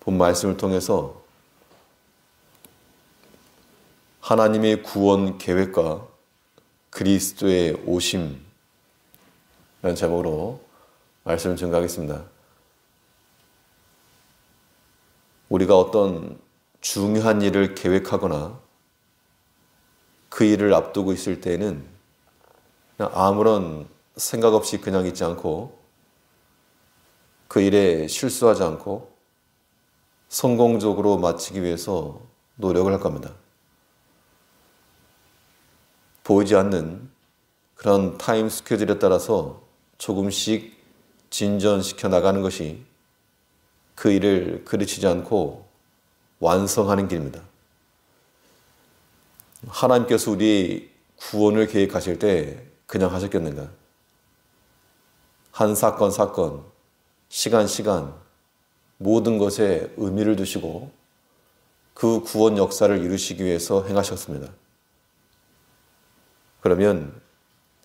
본 말씀을 통해서 하나님의 구원 계획과 그리스도의 오심이라는 제목으로 말씀을 증거하겠습니다. 우리가 어떤 중요한 일을 계획하거나 그 일을 앞두고 있을 때에는 그냥 아무런 생각 없이 그냥 있지 않고 그 일에 실수하지 않고 성공적으로 마치기 위해서 노력을 할 겁니다. 보이지 않는 그런 타임 스케줄에 따라서 조금씩 진전시켜 나가는 것이 그 일을 그르치지 않고 완성하는 길입니다. 하나님께서 우리 구원을 계획하실 때 그냥 하셨겠는가? 한 사건 시간 모든 것에 의미를 두시고 그 구원 역사를 이루시기 위해서 행하셨습니다. 그러면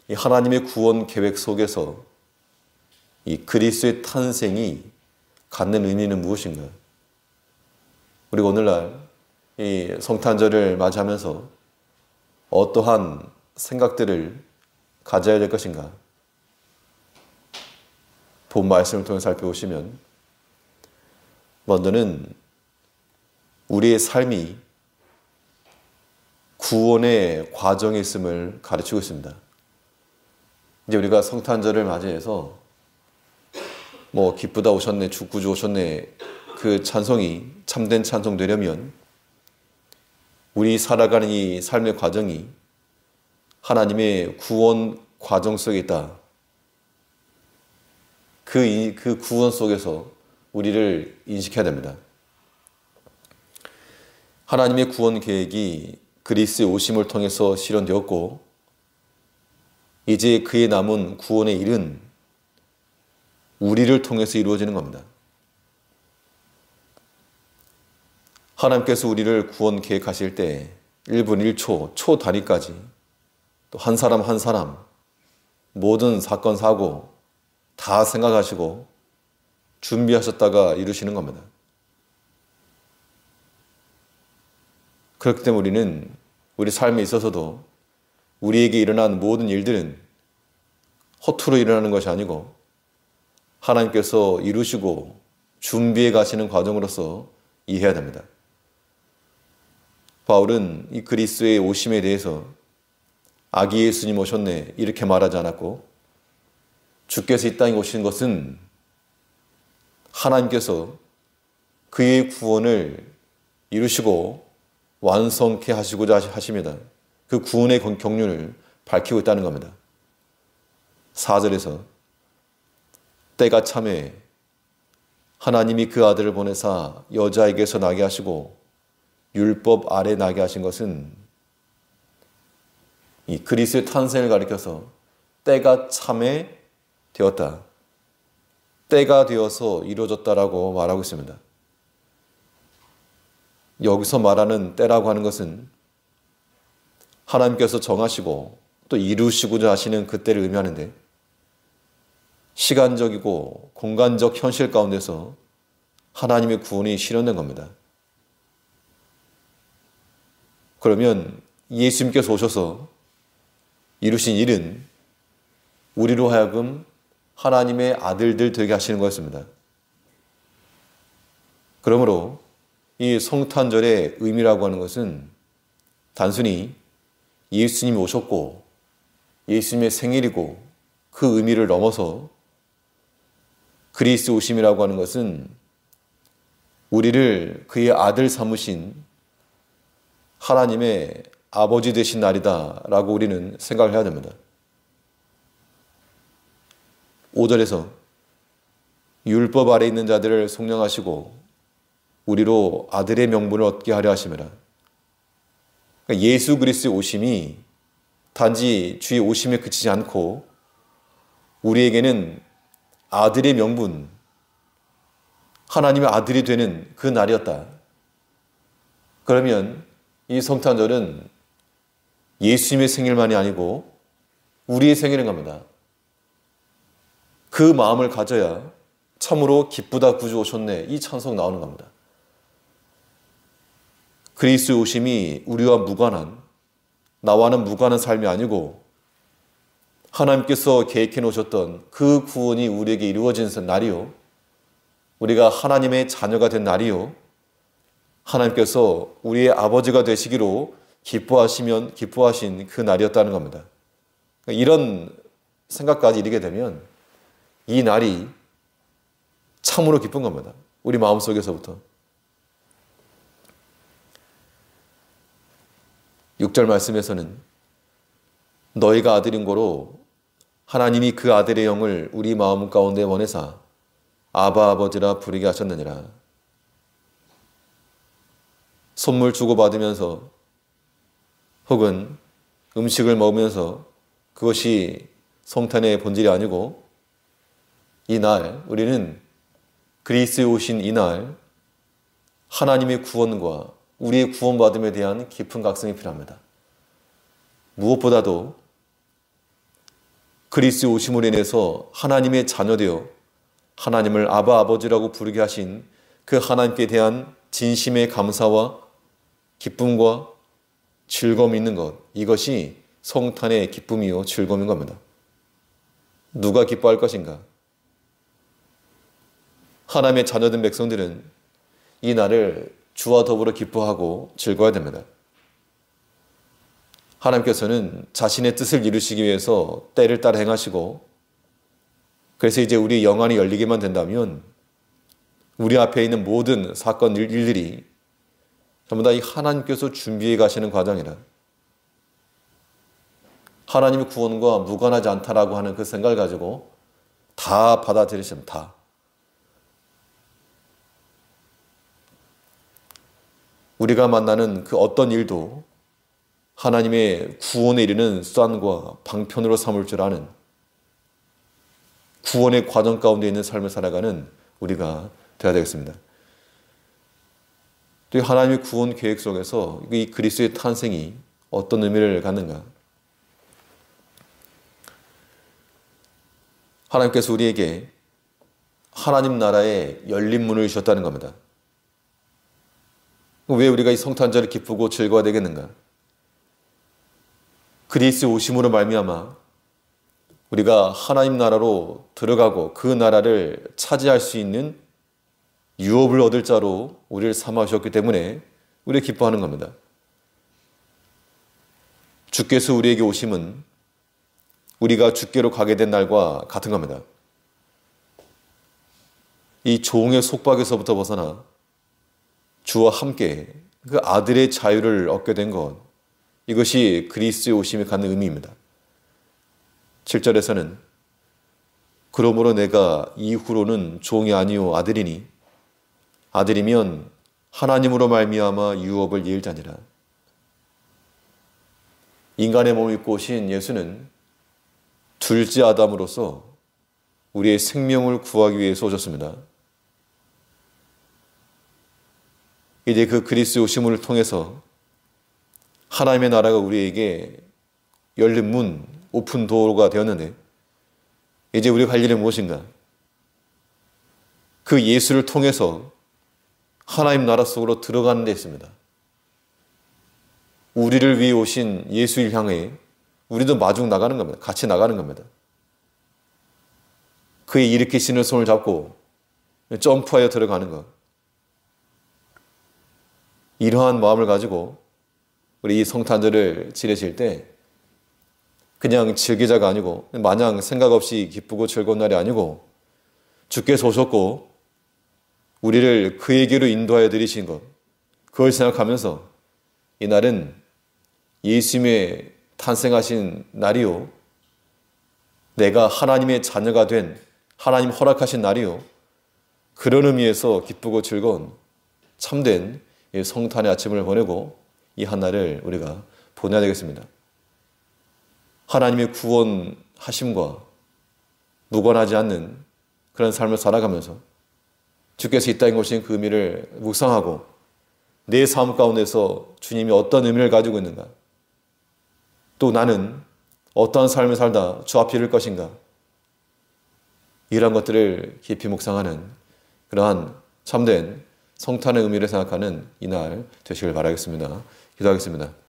이 하나님의 구원 계획 속에서 이 그리스도의 탄생이 갖는 의미는 무엇인가요? 우리가 오늘날 이 성탄절을 맞이하면서 어떠한 생각들을 가져야 될 것인가? 본 말씀을 통해 살펴보시면 먼저는 우리의 삶이 구원의 과정에 있음을 가르치고 있습니다. 이제 우리가 성탄절을 맞이해서 기쁘다 오셨네, 구주 오셨네, 그 찬송이 참된 찬송 되려면 우리 살아가는 이 삶의 과정이 하나님의 구원 과정 속에 있다. 그 구원 속에서 우리를 인식해야 됩니다. 하나님의 구원 계획이 그리스도의 오심을 통해서 실현되었고 이제 그의 남은 구원의 일은 우리를 통해서 이루어지는 겁니다. 하나님께서 우리를 구원 계획하실 때 1분 1초, 초 단위까지 또 한 사람 한 사람 모든 사건 사고 다 생각하시고 준비하셨다가 이루시는 겁니다. 그렇기 때문에 우리는 우리 삶에 있어서도 우리에게 일어난 모든 일들은 허투루 일어나는 것이 아니고 하나님께서 이루시고 준비해 가시는 과정으로서 이해해야 됩니다. 바울은 이 그리스도의 오심에 대해서 아기 예수님 오셨네 이렇게 말하지 않았고 주께서 이 땅에 오신 것은 하나님께서 그의 구원을 이루시고 완성케 하시고자 하십니다. 그 구원의 경륜을 밝히고 있다는 겁니다. 4절에서 때가 참에 하나님이 그 아들을 보내사 여자에게서 나게 하시고 율법 아래 나게 하신 것은 이 그리스도의 탄생을 가리켜서 때가 참에 되었다. 때가 되어서 이루어졌다라고 말하고 있습니다. 여기서 말하는 때라고 하는 것은 하나님께서 정하시고 또 이루시고자 하시는 그 때를 의미하는데 시간적이고 공간적 현실 가운데서 하나님의 구원이 실현된 겁니다. 그러면 예수님께서 오셔서 이루신 일은 우리로 하여금 하나님의 아들들 되게 하시는 것입니다. 그러므로 이 성탄절의 의미라고 하는 것은 단순히 예수님이 오셨고 예수님의 생일이고 그 의미를 넘어서 그리스도 오심이라고 하는 것은 우리를 그의 아들 삼으신 하나님의 아버지 되신 날이다 라고 우리는 생각을 해야 됩니다. 5절에서 율법 아래 있는 자들을 속량하시고 우리로 아들의 명분을 얻게 하려 하심이라. 그러니까 예수 그리스도의 오심이 단지 주의 오심에 그치지 않고 우리에게는 아들의 명분, 하나님의 아들이 되는 그 날이었다. 그러면 이 성탄절은 예수님의 생일만이 아니고 우리의 생일인 겁니다. 그 마음을 가져야 참으로 기쁘다 구주 오셨네 이 찬송 나오는 겁니다. 그리스도의 오심이 우리와 무관한, 나와는 무관한 삶이 아니고 하나님께서 계획해 놓으셨던 그 구원이 우리에게 이루어진 날이요, 우리가 하나님의 자녀가 된 날이요, 하나님께서 우리의 아버지가 되시기로 기뻐하신 그 날이었다는 겁니다. 이런 생각까지 이르게 되면 이 날이 참으로 기쁜 겁니다. 우리 마음속에서부터. 6절 말씀에서는 너희가 아들인 고로 하나님이 그 아들의 영을 우리 마음 가운데 원해사 아바 아버지라 부르게 하셨느니라. 선물 주고받으면서 혹은 음식을 먹으면서 그것이 성탄의 본질이 아니고, 이날 우리는 그리스도에 오신 이날 하나님의 구원과 우리의 구원받음에 대한 깊은 각성이 필요합니다. 무엇보다도 그리스도의 오심으로 인해서 하나님의 자녀되어 하나님을 아바 아버지라고 부르게 하신 그 하나님께 대한 진심의 감사와 기쁨과 즐거움이 있는 것, 이것이 성탄의 기쁨이요 즐거움인 겁니다. 누가 기뻐할 것인가? 하나님의 자녀된 백성들은 이 날을 주와 더불어 기뻐하고 즐거워야 됩니다. 하나님께서는 자신의 뜻을 이루시기 위해서 때를 따라 행하시고, 그래서 이제 우리 영안이 열리게만 된다면 우리 앞에 있는 모든 사건 일들이 전부 다 이 하나님께서 준비해 가시는 과정이라, 하나님의 구원과 무관하지 않다라고 하는 그 생각을 가지고 다 받아들이시면 다. 우리가 만나는 그 어떤 일도 하나님의 구원에 이르는 수단과 방편으로 삼을 줄 아는, 구원의 과정 가운데 있는 삶을 살아가는 우리가 되어야 되겠습니다. 또 하나님의 구원 계획 속에서 이 그리스도의 탄생이 어떤 의미를 갖는가? 하나님께서 우리에게 하나님 나라의 열린 문을 주셨다는 겁니다. 왜 우리가 이 성탄절을 기쁘고 즐거워야 되겠는가? 그리스도의 오심으로 말미암아 우리가 하나님 나라로 들어가고 그 나라를 차지할 수 있는 유업을 얻을 자로 우리를 삼아주셨기 때문에 우리가 기뻐하는 겁니다. 주께서 우리에게 오심은 우리가 주께로 가게 된 날과 같은 겁니다. 이 종의 속박에서부터 벗어나 주와 함께 그 아들의 자유를 얻게 된 것, 이것이 그리스도의 오심이 갖는 의미입니다. 7절에서는 그러므로 내가 이후로는 종이 아니요 아들이니 아들이면 하나님으로 말미암아 유업을 이을 자니라. 인간의 몸을 입고 오신 예수는 둘째 아담으로서 우리의 생명을 구하기 위해서 오셨습니다. 이제 그 그리스도의 오심을 통해서 하나님의 나라가 우리에게 열린 문, 오픈 도어가 되었는데, 이제 우리가 할 일은 무엇인가? 그 예수를 통해서 하나님 나라 속으로 들어가는 데 있습니다. 우리를 위해 오신 예수를 향해 우리도 마중 나가는 겁니다. 같이 나가는 겁니다. 그의 일으키시는 손을 잡고 점프하여 들어가는 것. 이러한 마음을 가지고 우리 이 성탄절을 지내실 때 그냥 즐기자가 아니고 마냥 생각 없이 기쁘고 즐거운 날이 아니고, 주께서 오셨고 우리를 그에게로 인도하여 드리신 것, 그걸 생각하면서 이 날은 예수님의 탄생하신 날이요, 내가 하나님의 자녀가 된 하나님 허락하신 날이요, 그런 의미에서 기쁘고 즐거운 참된 성탄의 아침을 보내고 이 한 날을 우리가 보내야 되겠습니다. 하나님의 구원하심과 무관하지 않는 그런 삶을 살아가면서 주께서 이 땅에 오신 그 의미를 묵상하고 내 삶 가운데서 주님이 어떤 의미를 가지고 있는가, 또 나는 어떠한 삶을 살다 주 앞에 이를 것인가, 이러한 것들을 깊이 묵상하는 그러한 참된 성탄의 의미를 생각하는 이날 되시길 바라겠습니다. 기도하겠습니다.